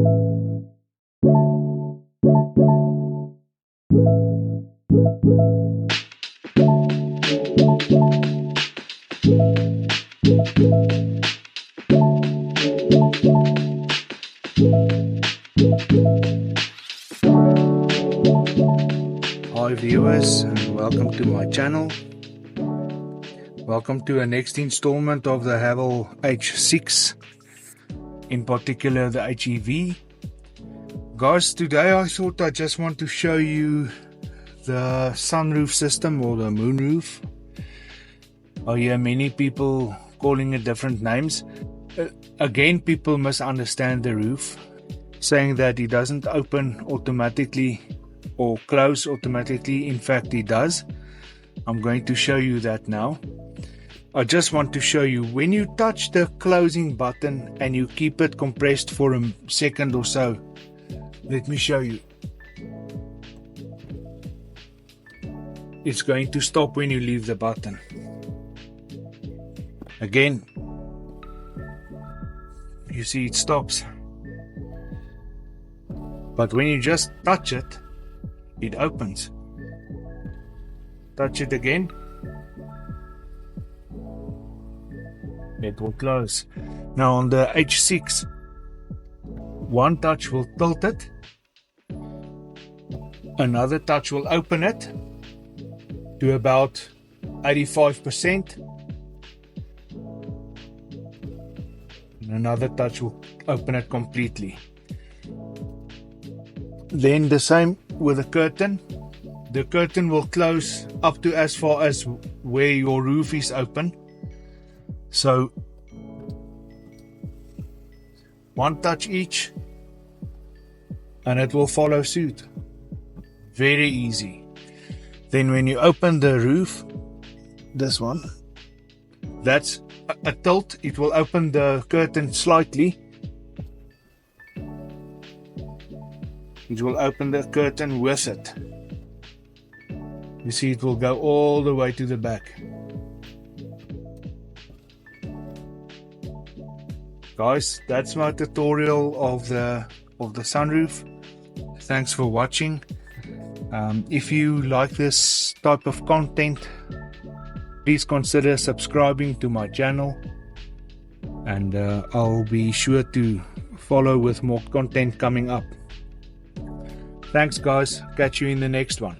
Hi viewers, and welcome to my channel. Welcome to the next installment of the Haval H6, in particular the HEV. Guys, today I thought I just want to show you the sunroof system, or the moonroof. I hear many people calling it different names. Again, people misunderstand the roof, saying that it doesn't open automatically or close automatically. In fact, it does. I'm going to show you that now. I just want to show you, when you touch the closing button and you keep it compressed for a second or so. Let me show you. It's going to stop when you leave the button. Again, you see it stops. But when you just touch it, it opens. Touch it again, it will close. Now on the H6, one touch will tilt it, another touch will open it to about 85%, and another touch will open it completely. Then the same with the curtain. The curtain will close up to as far as where your roof is open. So one touch each and it will follow suit. Very easy. Then when you open the roof, this one, that's a tilt. It will open the curtain slightly. It will open the curtain with it. You see, it will go all the way to the back. Guys, that's my tutorial of the sunroof. Thanks for watching. If you like this type of content, please consider subscribing to my channel, and I'll be sure to follow with more content coming up. Thanks guys, catch you in the next one.